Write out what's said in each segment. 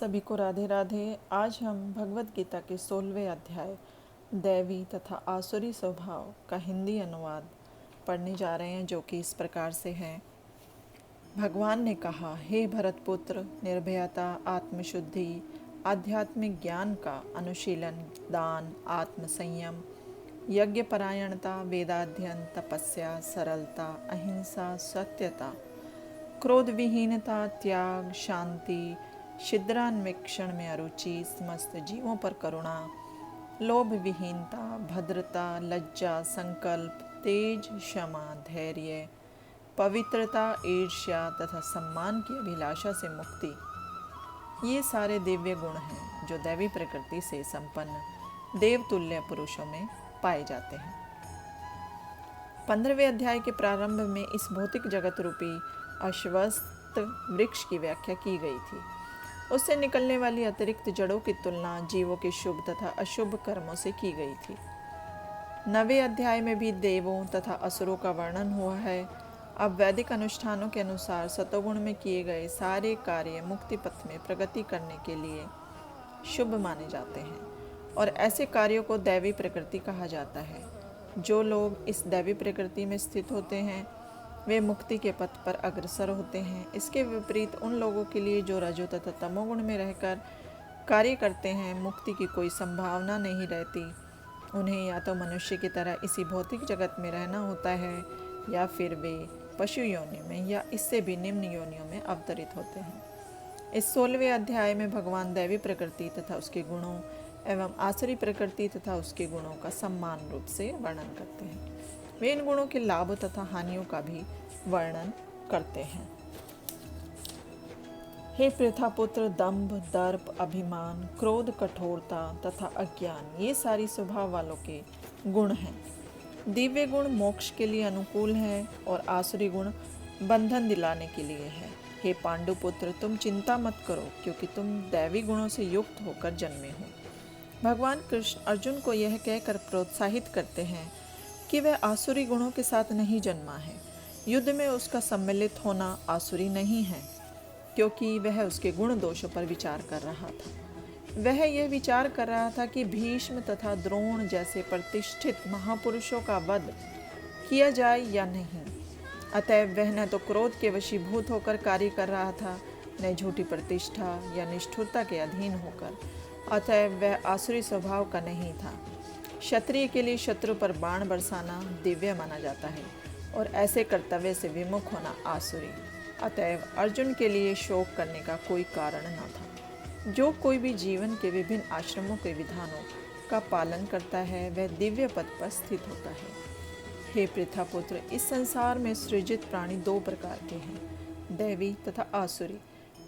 सभी को राधे राधे। आज हम भगवत गीता के 16वें अध्याय दैवी तथा आसुरी स्वभाव का हिंदी अनुवाद पढ़ने जा रहे हैं, जो कि इस प्रकार से है। भगवान ने कहा, हे भरतपुत्र, निर्भयता, आत्मशुद्धि, आध्यात्मिक ज्ञान का अनुशीलन, दान, आत्मसंयम, यज्ञपरायणता, वेदाध्ययन, तपस्या, सरलता, अहिंसा, सत्यता, क्रोध विहीनता, त्याग, शांति, छिद्रान्वेक्षण में अरुचि, समस्त जीवों पर करुणा, लोभ विहीनता, भद्रता, लज्जा, संकल्प, तेज, क्षमा, धैर्य, पवित्रता, ईर्ष्या तथा सम्मान की अभिलाषा से मुक्ति, ये सारे दिव्य गुण हैं जो दैवी प्रकृति से संपन्न देवतुल्य पुरुषों में पाए जाते हैं। 15वें अध्याय के प्रारंभ में इस भौतिक जगत रूपी अश्वत्थ वृक्ष की व्याख्या की गई थी। उससे निकलने वाली अतिरिक्त जड़ों की तुलना जीवों के शुभ तथा अशुभ कर्मों से की गई थी। 9वें अध्याय में भी देवों तथा असुरों का वर्णन हुआ है। अब वैदिक अनुष्ठानों के अनुसार सतोगुण में किए गए सारे कार्य मुक्ति पथ में प्रगति करने के लिए शुभ माने जाते हैं और ऐसे कार्यों को दैवी प्रकृति कहा जाता है। जो लोग इस दैवी प्रकृति में स्थित होते हैं वे मुक्ति के पथ पर अग्रसर होते हैं। इसके विपरीत उन लोगों के लिए जो रजो तथा तमोगुण में रहकर कार्य करते हैं, मुक्ति की कोई संभावना नहीं रहती। उन्हें या तो मनुष्य की तरह इसी भौतिक जगत में रहना होता है या फिर वे पशु योनि में या इससे भी निम्न योनियों में अवतरित होते हैं। इस 16वें अध्याय में भगवान दैवी प्रकृति तथा उसके गुणों एवं आसुरी प्रकृति तथा उसके गुणों का समान रूप से वर्णन करते हैं। वे इन गुणों के लाभ तथा हानियों का भी वर्णन करते हैं। हे पृथापुत्र, दंभ, दर्प, अभिमान, क्रोध, कठोरता तथा अज्ञान, ये सारी स्वभाव वालों के गुण हैं। दिव्य गुण मोक्ष के लिए अनुकूल है और आसुरी गुण बंधन दिलाने के लिए है। हे पांडुपुत्र, तुम चिंता मत करो, क्योंकि तुम दैवी गुणों से युक्त होकर जन्मे हो। भगवान कृष्ण अर्जुन को यह कहकर प्रोत्साहित करते हैं कि वह आसुरी गुणों के साथ नहीं जन्मा है। युद्ध में उसका सम्मिलित होना आसुरी नहीं है, क्योंकि वह उसके गुण दोषों पर विचार कर रहा था। वह यह विचार कर रहा था कि भीष्म तथा द्रोण जैसे प्रतिष्ठित महापुरुषों का वध किया जाए या नहीं। अतएव वह न तो क्रोध के वशीभूत होकर कार्य कर रहा था, न झूठी प्रतिष्ठा या निष्ठुरता के अधीन होकर। अतएव वह आसुरी स्वभाव का नहीं था। क्षत्रिय के लिए शत्रु पर बाण बरसाना दिव्य माना जाता है और ऐसे कर्तव्य से विमुख होना आसुरी। अतएव अर्जुन के लिए शोक करने का कोई कारण न था। जो कोई भी जीवन के विभिन्न आश्रमों के विधानों का पालन करता है वह दिव्य पद पर स्थित होता है। हे पृथापुत्र, इस संसार में सृजित प्राणी 2 प्रकार के हैं, दैवी तथा आसुरी।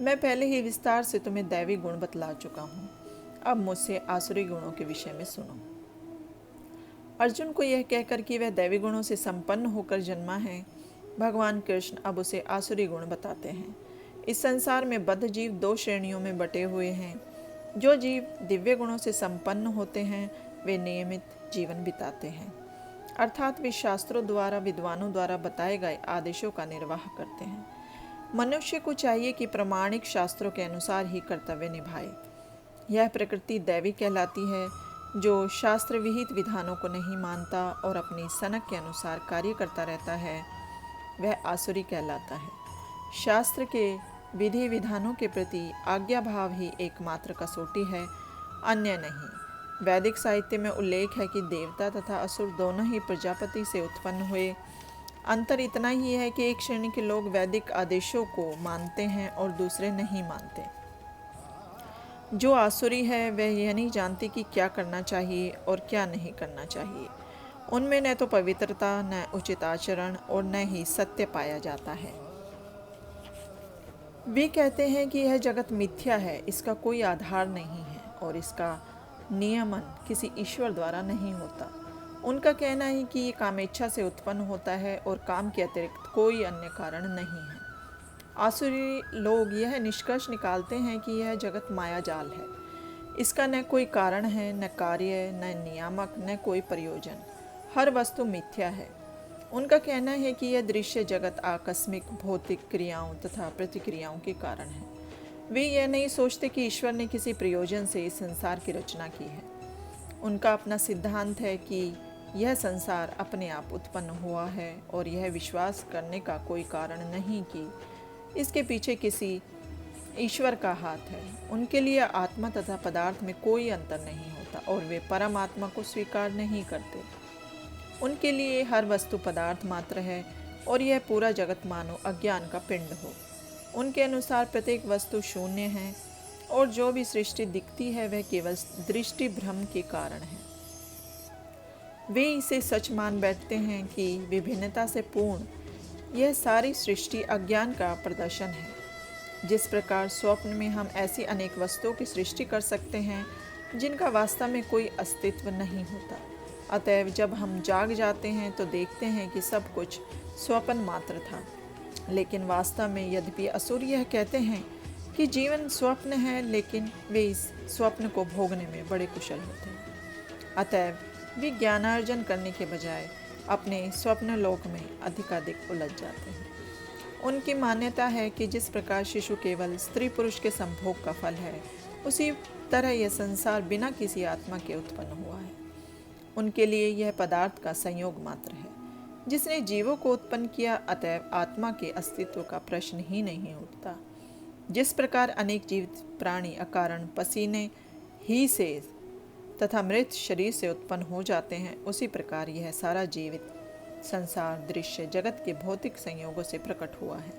मैं पहले ही विस्तार से तुम्हें दैवी गुण बतला चुका हूँ। अब मुझसे आसुरी गुणों के विषय में सुनो। अर्जुन को यह कहकर कि वह दैवी गुणों से संपन्न होकर जन्मा है, भगवान कृष्ण अब उसे आसुरी गुण बताते हैं। इस संसार में बद्ध जीव 2 श्रेणियों में बटे हुए हैं। जो जीव दिव्य गुणों से संपन्न होते हैं वे नियमित जीवन बिताते हैं, अर्थात वे शास्त्रों द्वारा, विद्वानों द्वारा बताए गए आदेशों का निर्वाह करते हैं। मनुष्य को चाहिए कि प्रामाणिक शास्त्रों के अनुसार ही कर्तव्य निभाए। यह प्रकृति दैवी कहलाती है। जो शास्त्र विहित विधानों को नहीं मानता और अपनी सनक के अनुसार कार्य करता रहता है वह आसुरी कहलाता है। शास्त्र के विधि विधानों के प्रति आज्ञा भाव ही एकमात्र कसौटी है, अन्य नहीं। वैदिक साहित्य में उल्लेख है कि देवता तथा असुर दोनों ही प्रजापति से उत्पन्न हुए। अंतर इतना ही है कि एक श्रेणी के लोग वैदिक आदेशों को मानते हैं और दूसरे नहीं मानते। जो आसुरी है वह यह नहीं जानती कि क्या करना चाहिए और क्या नहीं करना चाहिए। उनमें न तो पवित्रता, न उचित आचरण और न ही सत्य पाया जाता है। वे कहते हैं कि यह जगत मिथ्या है, इसका कोई आधार नहीं है और इसका नियमन किसी ईश्वर द्वारा नहीं होता। उनका कहना है कि ये कामेच्छा से उत्पन्न होता है और काम के अतिरिक्त कोई अन्य कारण नहीं है। आसुरी लोग यह निष्कर्ष निकालते हैं कि यह जगत माया जाल है। इसका न कोई कारण है, न कार्य, न नियामक, न कोई प्रयोजन। हर वस्तु मिथ्या है। उनका कहना है कि यह दृश्य जगत आकस्मिक भौतिक क्रियाओं तथा प्रतिक्रियाओं के कारण है। वे यह नहीं सोचते कि ईश्वर ने किसी प्रयोजन से इस संसार की रचना की है। उनका अपना सिद्धांत है कि यह संसार अपने आप उत्पन्न हुआ है और यह विश्वास करने का कोई कारण नहीं कि इसके पीछे किसी ईश्वर का हाथ है। उनके लिए आत्मा तथा पदार्थ में कोई अंतर नहीं होता और वे परम आत्मा को स्वीकार नहीं करते। उनके लिए हर वस्तु पदार्थ मात्र है और यह पूरा जगत मानो अज्ञान का पिंड हो। उनके अनुसार प्रत्येक वस्तु शून्य है और जो भी सृष्टि दिखती है वह केवल दृष्टि भ्रम के कारण है। वे इसे सच मान बैठते हैं कि विभिन्नता से पूर्ण यह सारी सृष्टि अज्ञान का प्रदर्शन है। जिस प्रकार स्वप्न में हम ऐसी अनेक वस्तुओं की सृष्टि कर सकते हैं जिनका वास्तव में कोई अस्तित्व नहीं होता, अतएव जब हम जाग जाते हैं तो देखते हैं कि सब कुछ स्वप्न मात्र था। लेकिन वास्तव में यद्यपि असुर यह कहते हैं कि जीवन स्वप्न है, लेकिन वे इस स्वप्न को भोगने में बड़े कुशल होते हैं। अतएव वे ज्ञानार्जन करने के बजाय अपने स्वप्न लोक में अधिकाधिक उलझ जाते हैं। उनकी मान्यता है कि जिस प्रकार शिशु केवल स्त्री पुरुष के संभोग का फल है, उसी तरह यह संसार बिना किसी आत्मा के उत्पन्न हुआ है। उनके लिए यह पदार्थ का संयोग मात्र है जिसने जीवों को उत्पन्न किया, अतएव आत्मा के अस्तित्व का प्रश्न ही नहीं उठता। जिस प्रकार अनेक जीवित प्राणी अकारण पसीने ही से तथा मृत शरीर से उत्पन्न हो जाते हैं, उसी प्रकार यह सारा जीवित संसार दृश्य जगत के भौतिक संयोगों से प्रकट हुआ है।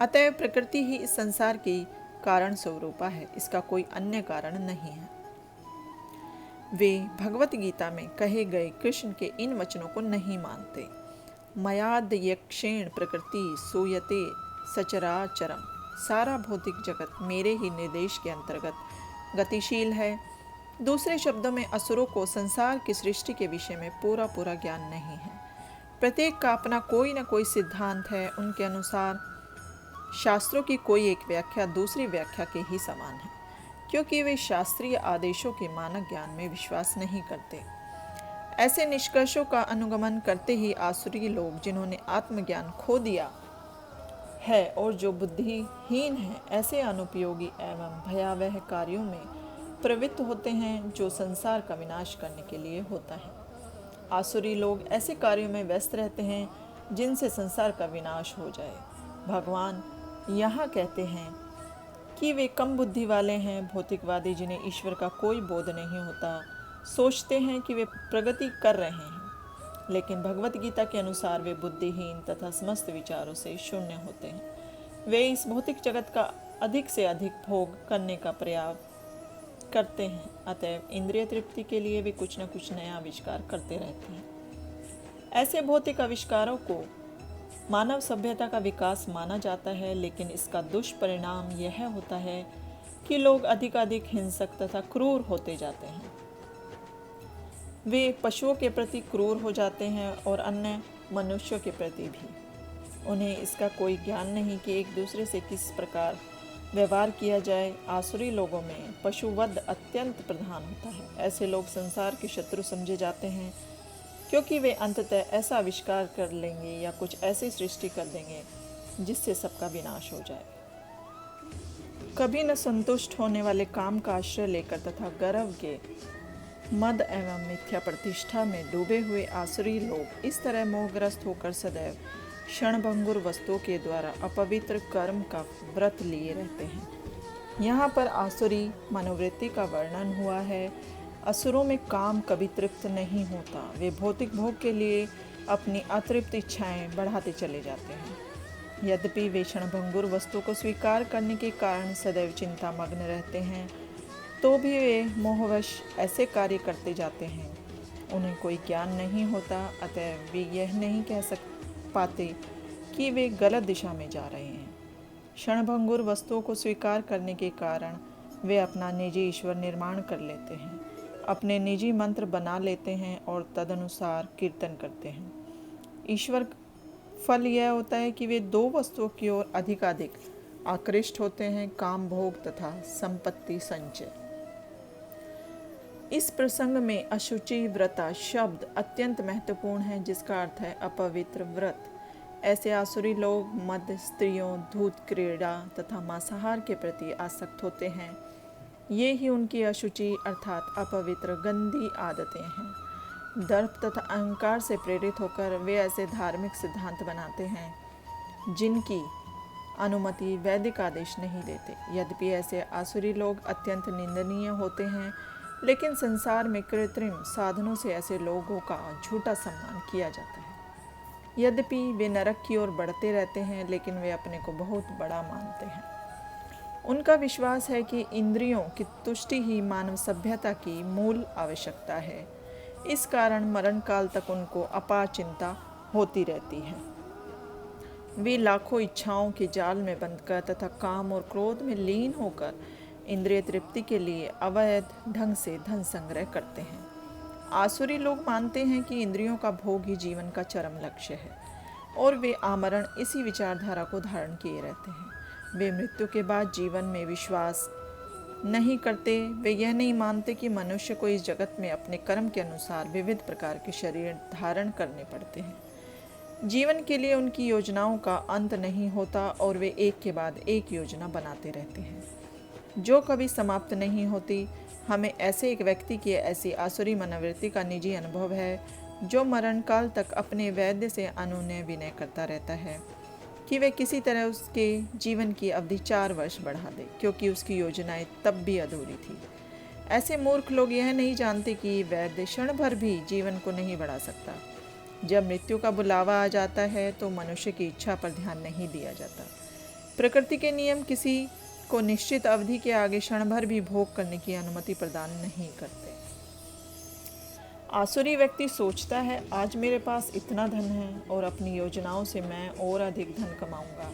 अतएव प्रकृति ही इस संसार की कारण स्वरूपा है, इसका कोई अन्य कारण नहीं है। वे भगवत गीता में कहे गए कृष्ण के इन वचनों को नहीं मानते। मयाद यक्षेण प्रकृति सूयते सचराचरम, सारा भौतिक जगत मेरे ही निर्देश के अंतर्गत गतिशील है। दूसरे शब्दों में असुरों को संसार की सृष्टि के विषय में पूरा ज्ञान नहीं है। प्रत्येक का अपना कोई न कोई सिद्धांत है। उनके अनुसार शास्त्रों की कोई एक व्याख्या दूसरी व्याख्या के ही समान है, क्योंकि वे शास्त्रीय आदेशों के मानक ज्ञान में विश्वास नहीं करते। ऐसे निष्कर्षों का अनुगमन करते ही आसुरी लोग, जिन्होंने आत्मज्ञान खो दिया है और जो बुद्धिहीन हैं, ऐसे अनुपयोगी एवं भयावह कार्यों में प्रवृत्त होते हैं जो संसार का विनाश करने के लिए होता है। आसुरी लोग ऐसे कार्यों में व्यस्त रहते हैं जिनसे संसार का विनाश हो जाए। भगवान यहाँ कहते हैं कि वे कम बुद्धि वाले हैं। भौतिकवादी, जिन्हें ईश्वर का कोई बोध नहीं होता, सोचते हैं कि वे प्रगति कर रहे हैं, लेकिन भगवत गीता के अनुसार वे बुद्धिहीन तथा समस्त विचारों से शून्य होते हैं। वे इस भौतिक जगत का अधिक से अधिक भोग करने का प्रयास करते हैं, अतएव इंद्रिय तृप्ति के लिए वे कुछ न कुछ नया आविष्कार करते रहते हैं। ऐसे भौतिक आविष्कारों को मानव सभ्यता का विकास माना जाता है, लेकिन इसका दुष्परिणाम यह होता है कि लोग अधिकाधिक हिंसक तथा क्रूर होते जाते हैं। वे पशुओं के प्रति क्रूर हो जाते हैं और अन्य मनुष्यों के प्रति भी। उन्हें इसका कोई ज्ञान नहीं कि एक दूसरे से किस प्रकार व्यवहार किया जाए। आसुरी लोगों में पशुवध अत्यंत प्रधान होता है। ऐसे लोग संसार के शत्रु समझे जाते हैं, क्योंकि वे अंततः ऐसा आविष्कार कर लेंगे या कुछ ऐसी सृष्टि कर देंगे जिससे सबका विनाश हो जाए। कभी न संतुष्ट होने वाले काम का आश्रय लेकर तथा गर्व के मद एवं मिथ्या प्रतिष्ठा में डूबे हुए आसुरी लोग इस तरह मोहग्रस्त होकर सदैव क्षणभंगुर वस्तुओं के द्वारा अपवित्र कर्म का व्रत लिए रहते हैं। यहाँ पर आसुरी मनोवृत्ति का वर्णन हुआ है। असुरों में काम कभी तृप्त नहीं होता। वे भौतिक भोग के लिए अपनी अतृप्त इच्छाएं बढ़ाते चले जाते हैं। यद्यपि वे क्षणभंगुर वस्तु को स्वीकार करने के कारण सदैव चिंता मग्न रहते हैं, तो भी वे मोहवश ऐसे कार्य करते जाते हैं। उन्हें कोई ज्ञान नहीं होता, अतः वे यह नहीं कह पाते कि वे गलत दिशा में जा रहे हैं। क्षणभंगुर वस्तुओं को स्वीकार करने के कारण वे अपना निजी ईश्वर निर्माण कर लेते हैं, अपने निजी मंत्र बना लेते हैं और तदनुसार कीर्तन करते हैं। ईश्वर फल यह होता है कि वे दो वस्तुओं की ओर अधिकाधिक आकृष्ट होते हैं, काम भोग तथा संपत्ति संचय। इस प्रसंग में अशुचि व्रता शब्द अत्यंत महत्वपूर्ण है, जिसका अर्थ है अपवित्र व्रत। ऐसे आसुरी लोग मद, स्त्रियों, धूत क्रीड़ा तथा मांसाहार के प्रति आसक्त होते हैं। ये ही उनकी अशुचि अर्थात अपवित्र गंदी आदतें हैं। दर्प तथा अहंकार से प्रेरित होकर वे ऐसे धार्मिक सिद्धांत बनाते हैं जिनकी अनुमति वैदिक आदेश नहीं देते। यद्यपि ऐसे आसुरी लोग अत्यंत निंदनीय होते हैं, लेकिन संसार में कृत्रिम साधनों से ऐसे लोगों का झूठा सम्मान किया जाता है। यद्यपि वे नरक की ओर बढ़ते रहते हैं, लेकिन वे अपने को बहुत बड़ा मानते हैं। उनका विश्वास है कि इंद्रियों की तुष्टि ही मानव सभ्यता की मूल आवश्यकता है। इस कारण मरण काल तक उनको अपार चिंता होती रहती है। वे लाखों इच्छाओं के जाल में बंधकर तथा काम और क्रोध में लीन होकर इंद्रिय तृप्ति के लिए अवैध ढंग से धन संग्रह करते हैं। आसुरी लोग मानते हैं कि इंद्रियों का भोग ही जीवन का चरम लक्ष्य है और वे आमरण इसी विचारधारा को धारण किए रहते हैं। वे मृत्यु के बाद जीवन में विश्वास नहीं करते। वे यह नहीं मानते कि मनुष्य को इस जगत में अपने कर्म के अनुसार विविध प्रकार के शरीर धारण करने पड़ते हैं। जीवन के लिए उनकी योजनाओं का अंत नहीं होता और वे एक के बाद एक योजना बनाते रहते हैं जो कभी समाप्त नहीं होती। हमें ऐसे एक व्यक्ति की ऐसी आसुरी मनोवृत्ति का निजी अनुभव है जो मरण काल तक अपने वैद्य से अनुनय विनय करता रहता है कि वे किसी तरह उसके जीवन की अवधि 4 वर्ष बढ़ा दे, क्योंकि उसकी योजनाएं तब भी अधूरी थी। ऐसे मूर्ख लोग यह नहीं जानते कि वैद्य क्षण भर भी जीवन को नहीं बढ़ा सकता। जब मृत्यु का बुलावा आ जाता है तो मनुष्य की इच्छा पर ध्यान नहीं दिया जाता। प्रकृति के नियम किसी को निश्चित अवधि के आगे क्षण भर भी भोग करने की अनुमति प्रदान नहीं करते। आसुरी व्यक्ति सोचता है, आज मेरे पास इतना धन है और अपनी योजनाओं से मैं और अधिक धन कमाऊंगा।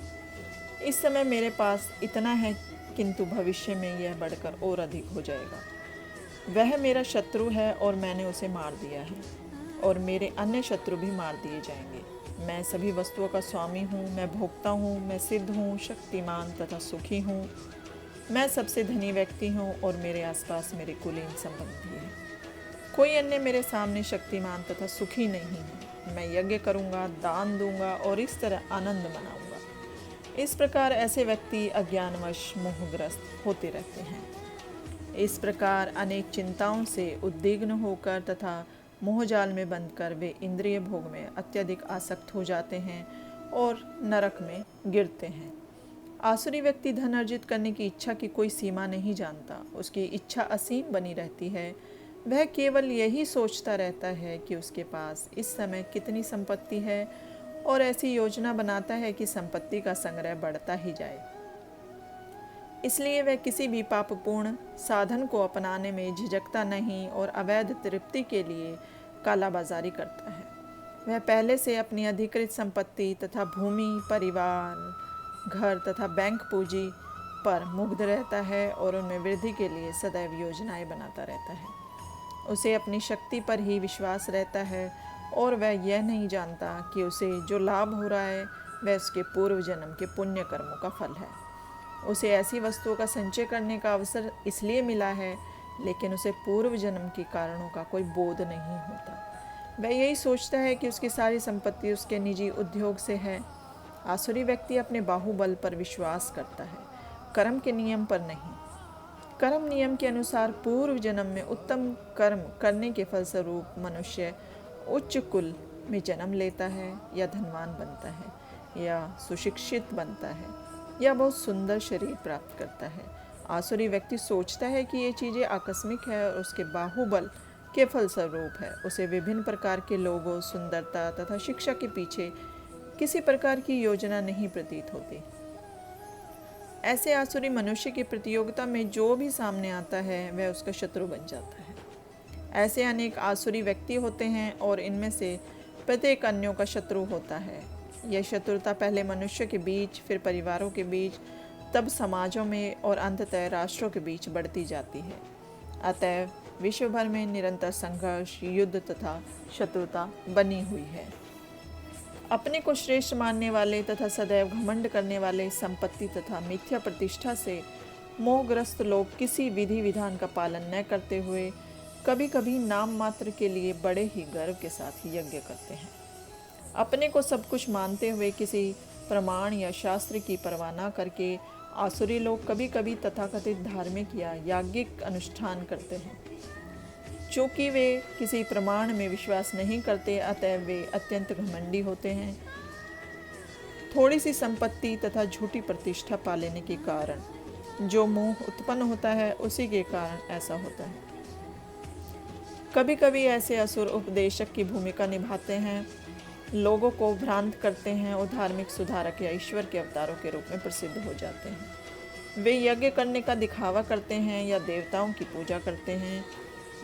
इस समय मेरे पास इतना है, किंतु भविष्य में यह बढ़कर और अधिक हो जाएगा। वह मेरा शत्रु है और मैंने उसे मार दिया है और मेरे अन्य शत्रु भी मार दिए जाएंगे। मैं सभी वस्तुओं का स्वामी हूँ, मैं भोगता हूँ, मैं सिद्ध हूँ, शक्तिमान तथा सुखी हूँ। मैं सबसे धनी व्यक्ति हूँ और मेरे आसपास मेरे कुलीन संबंधी हैं। कोई अन्य मेरे सामने शक्तिमान तथा सुखी नहीं है। मैं यज्ञ करूँगा, दान दूंगा और इस तरह आनंद मनाऊंगा। इस प्रकार ऐसे व्यक्ति अज्ञानवश मोहग्रस्त होते रहते हैं। इस प्रकार अनेक चिंताओं से उद्विग्न होकर तथा मोहजाल में बंधकर वे इंद्रिय भोग में अत्यधिक आसक्त हो जाते हैं और नरक में गिरते हैं। आसुरी व्यक्ति धन अर्जित करने की इच्छा की कोई सीमा नहीं जानता। उसकी इच्छा असीम बनी रहती है। वह केवल यही सोचता रहता है कि उसके पास इस समय कितनी संपत्ति है और ऐसी योजना बनाता है कि संपत्ति का संग्रह बढ़ता ही जाए। इसलिए वह किसी भी पापपूर्ण साधन को अपनाने में झिझकता नहीं और अवैध तृप्ति के लिए कालाबाजारी करता है। वह पहले से अपनी अधिकृत संपत्ति तथा भूमि, परिवार, घर तथा बैंक पूंजी पर मुग्ध रहता है और उनमें वृद्धि के लिए सदैव योजनाएं बनाता रहता है। उसे अपनी शक्ति पर ही विश्वास रहता है और वह यह नहीं जानता कि उसे जो लाभ हो रहा है वह उसके पूर्व जन्म के पुण्य कर्मों का फल है। उसे ऐसी वस्तुओं का संचय करने का अवसर इसलिए मिला है, लेकिन उसे पूर्व जन्म के कारणों का कोई बोध नहीं होता। वह यही सोचता है कि उसकी सारी संपत्ति उसके निजी उद्योग से है। आसुरी व्यक्ति अपने बाहुबल पर विश्वास करता है, कर्म के नियम पर नहीं। कर्म नियम के अनुसार पूर्व जन्म में उत्तम कर्म करने के फलस्वरूप मनुष्य उच्च कुल में जन्म लेता है या धनवान बनता है या सुशिक्षित बनता है या बहुत सुंदर शरीर प्राप्त करता है। आसुरी व्यक्ति सोचता है कि ये चीज़ें आकस्मिक है और उसके बाहुबल के फलस्वरूप है। उसे विभिन्न प्रकार के लोगों, सुंदरता तथा शिक्षा के पीछे किसी प्रकार की योजना नहीं प्रतीत होती। ऐसे आसुरी मनुष्य की प्रतियोगिता में जो भी सामने आता है वह उसका शत्रु बन जाता है। ऐसे अनेक आसुरी व्यक्ति होते हैं और इनमें से प्रत्येक अन्यों का शत्रु होता है। यह शत्रुता पहले मनुष्य के बीच, फिर परिवारों के बीच, तब समाजों में और अंततः राष्ट्रों के बीच बढ़ती जाती है। अतः विश्व भर में निरंतर संघर्ष, युद्ध तथा शत्रुता बनी हुई है। अपने को श्रेष्ठ मानने वाले तथा सदैव घमंड करने वाले, संपत्ति तथा मिथ्या प्रतिष्ठा से मोहग्रस्त लोग किसी विधि विधान का पालन न करते हुए कभी कभी नाम मात्र के लिए बड़े ही गर्व के साथ यज्ञ करते हैं। अपने को सब कुछ मानते हुए किसी प्रमाण या शास्त्र की परवाह न करके आसुरी लोग कभी कभी तथाकथित धार्मिक या याज्ञिक अनुष्ठान करते हैं। चूँकि वे किसी प्रमाण में विश्वास नहीं करते, अतः वे अत्यंत घमंडी होते हैं। थोड़ी सी संपत्ति तथा झूठी प्रतिष्ठा पा लेने के कारण जो मोह उत्पन्न होता है, उसी के कारण ऐसा होता है। कभी कभी ऐसे असुर उपदेशक की भूमिका निभाते हैं, लोगों को भ्रांत करते हैं और धार्मिक सुधारक या ईश्वर के अवतारों के रूप में प्रसिद्ध हो जाते हैं। वे यज्ञ करने का दिखावा करते हैं या देवताओं की पूजा करते हैं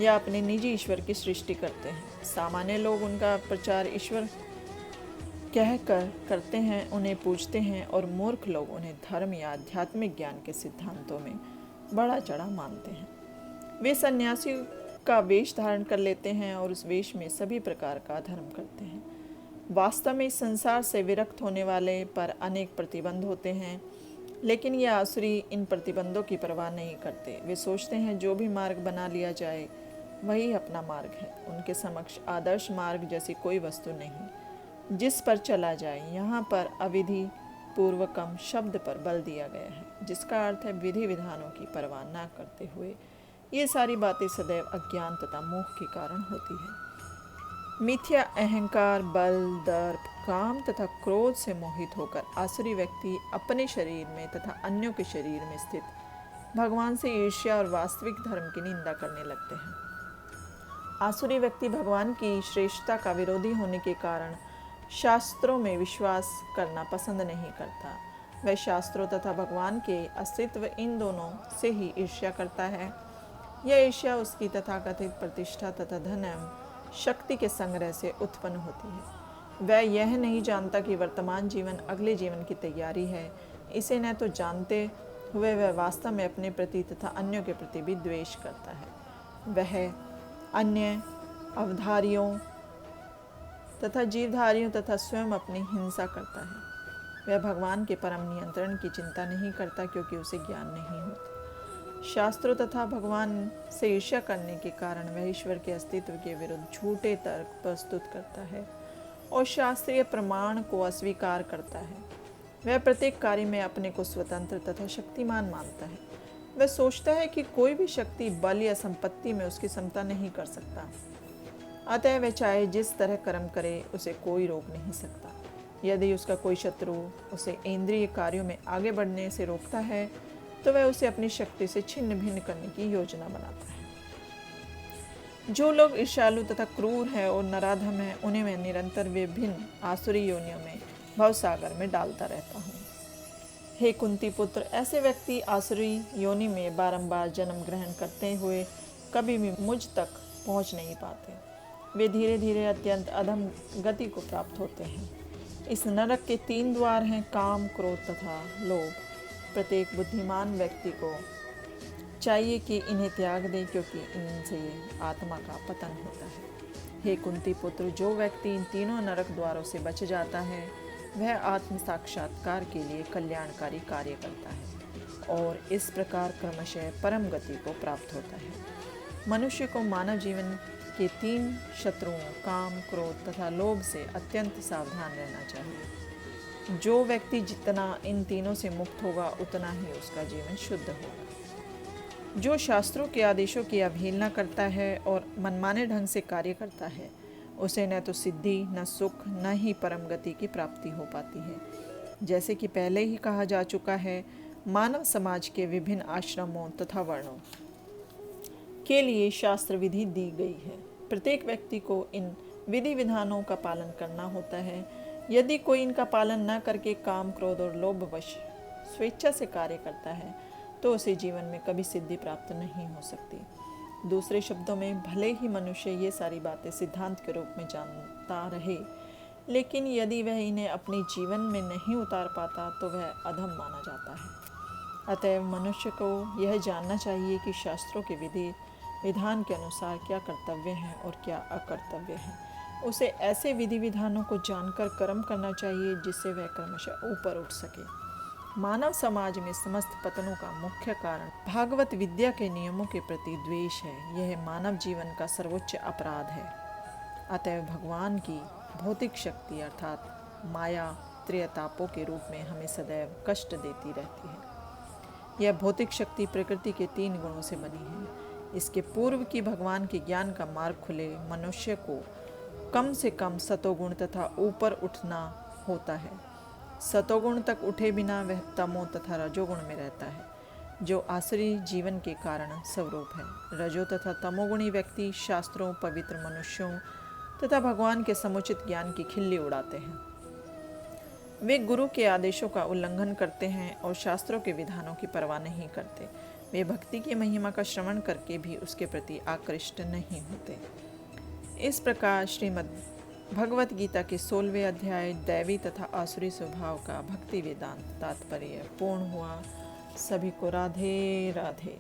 या अपने निजी ईश्वर की सृष्टि करते हैं। सामान्य लोग उनका प्रचार ईश्वर कहकर करते हैं, उन्हें पूजते हैं, और मूर्ख लोग उन्हें धर्म या आध्यात्मिक ज्ञान के सिद्धांतों में बड़ा चढ़ा मानते हैं। वे सन्यासी का वेश धारण कर लेते हैं और उस वेश में सभी प्रकार का धर्म करते हैं। वास्तव में इस संसार से विरक्त होने वाले पर अनेक प्रतिबंध होते हैं, लेकिन ये आसुरी इन प्रतिबंधों की परवाह नहीं करते। वे सोचते हैं जो भी मार्ग बना लिया जाए वही अपना मार्ग है। उनके समक्ष आदर्श मार्ग जैसी कोई वस्तु नहीं जिस पर चला जाए। यहाँ पर अविधि पूर्वकम शब्द पर बल दिया गया है, जिसका अर्थ है विधि विधानों की परवाह न करते हुए ये सारी बातें सदैव अज्ञान तथा मोह के कारण होती है। मिथ्या अहंकार, बल, दर्प, काम तथा क्रोध से मोहित होकर आसुरी व्यक्ति अपने शरीर में तथा अन्यों के शरीर में स्थित भगवान से ईर्ष्या और वास्तविक धर्म की निंदा करने लगते हैं। आसुरी व्यक्ति भगवान की श्रेष्ठता का विरोधी होने के कारण शास्त्रों में विश्वास करना पसंद नहीं करता। वह शास्त्रों तथा भगवान के अस्तित्व इन दोनों से ही ईर्ष्या करता है। यह ईर्ष्या उसकी तथाकथित प्रतिष्ठा तथा धन एवं शक्ति के संग्रह से उत्पन्न होती है। वह यह नहीं जानता कि वर्तमान जीवन अगले जीवन की तैयारी है। इसे न तो जानते हुए वह वास्तव में अपने प्रति तथा अन्यों के प्रति भी द्वेष करता है। वह अन्य अवधारियों तथा जीवधारियों तथा स्वयं अपनी हिंसा करता है। वह भगवान के परम नियंत्रण की चिंता नहीं करता, क्योंकि उसे ज्ञान नहीं होता। शास्त्रों तथा भगवान से ईर्ष्या करने के कारण वह ईश्वर के अस्तित्व के विरुद्ध झूठे तर्क प्रस्तुत करता है और शास्त्रीय प्रमाण को अस्वीकार करता है। वह प्रत्येक कार्य में अपने को स्वतंत्र तथा शक्तिमान मानता है। वह सोचता है कि कोई भी शक्ति, बल या संपत्ति में उसकी समता नहीं कर सकता, अतः वह चाहे जिस तरह कर्म करे उसे कोई रोक नहीं सकता। यदि उसका कोई शत्रु उसे इंद्रिय कार्यों में आगे बढ़ने से रोकता है तो वह उसे अपनी शक्ति से छिन्न भिन्न करने की योजना बनाता है। जो लोग ईर्ष्यालु तथा क्रूर है और नराधम है, उन्हें मैं निरंतर विभिन्न आसुरी योनियों में भवसागर में डालता रहता हूँ। हे कुंती पुत्र, ऐसे व्यक्ति आसुरी योनि में बारंबार जन्म ग्रहण करते हुए कभी भी मुझ तक पहुँच नहीं पाते। वे धीरे धीरे अत्यंत अधम गति को प्राप्त होते हैं। इस नरक के 3 द्वार हैं, काम, क्रोध तथा लोभ। प्रत्येक बुद्धिमान व्यक्ति को चाहिए कि इन्हें त्याग दे, क्योंकि इनसे आत्मा का पतन होता है। हे कुंती पुत्र, जो व्यक्ति इन तीनों नरक द्वारों से बच जाता है वह आत्म साक्षात्कार के लिए कल्याणकारी कार्य करता है और इस प्रकार क्रमशः परम गति को प्राप्त होता है। मनुष्य को मानव जीवन के 3 शत्रुओं काम, क्रोध तथा लोभ से अत्यंत सावधान रहना चाहिए। जो व्यक्ति जितना इन तीनों से मुक्त होगा उतना ही उसका जीवन शुद्ध होगा। जो शास्त्रों के आदेशों की अवहेलना करता है और मनमाने ढंग से कार्य करता है, उसे न तो सिद्धि, न सुख, न ही परम गति की प्राप्ति हो पाती है। जैसे कि पहले ही कहा जा चुका है, मानव समाज के विभिन्न आश्रमों तथा वर्णों के लिए शास्त्र विधि दी गई है। प्रत्येक व्यक्ति को इन विधि विधानों का पालन करना होता है। यदि कोई इनका पालन न करके काम, क्रोध और लोभवश स्वेच्छा से कार्य करता है तो उसे जीवन में कभी सिद्धि प्राप्त नहीं हो सकती। दूसरे शब्दों में, भले ही मनुष्य ये सारी बातें सिद्धांत के रूप में जानता रहे, लेकिन यदि वह इन्हें अपने जीवन में नहीं उतार पाता तो वह अधम माना जाता है। अतएव मनुष्य को यह जानना चाहिए कि शास्त्रों के विधि विधान के अनुसार क्या कर्तव्य हैं और क्या अकर्तव्य हैं। उसे ऐसे विधि विधानों को जानकर कर्म करना चाहिए जिससे वह क्रमशः ऊपर उठ सके। मानव समाज में समस्त पतनों का मुख्य कारण भागवत विद्या के नियमों के प्रति द्वेष है। यह मानव जीवन का सर्वोच्च अपराध है। अतएव भगवान की भौतिक शक्ति अर्थात माया त्रयतापों के रूप में हमें सदैव कष्ट देती रहती है। यह भौतिक शक्ति प्रकृति के 3 गुणों से बनी है। इसके पूर्व की भगवान के ज्ञान का मार्ग खुले मनुष्य को कम से कम सतोगुण तथा ऊपर उठना होता है। सतोगुण तक उठे बिना वह तमो तथा रजोगुण में रहता है, जो आसुरी जीवन के कारण स्वरूप है। रजो तथा तमोगुणी व्यक्ति शास्त्रों, पवित्र मनुष्यों तथा भगवान के समुचित ज्ञान की खिल्ली उड़ाते हैं। वे गुरु के आदेशों का उल्लंघन करते हैं और शास्त्रों के विधानों की परवाह नहीं करते। वे भक्ति की महिमा का श्रवण करके भी उसके प्रति आकृष्ट नहीं होते। इस प्रकार श्रीमद् भगवत गीता के 16वें अध्याय दैवी तथा आसुरी स्वभाव का भक्ति वेदांत तात्पर्य पूर्ण हुआ। सभी को राधे राधे।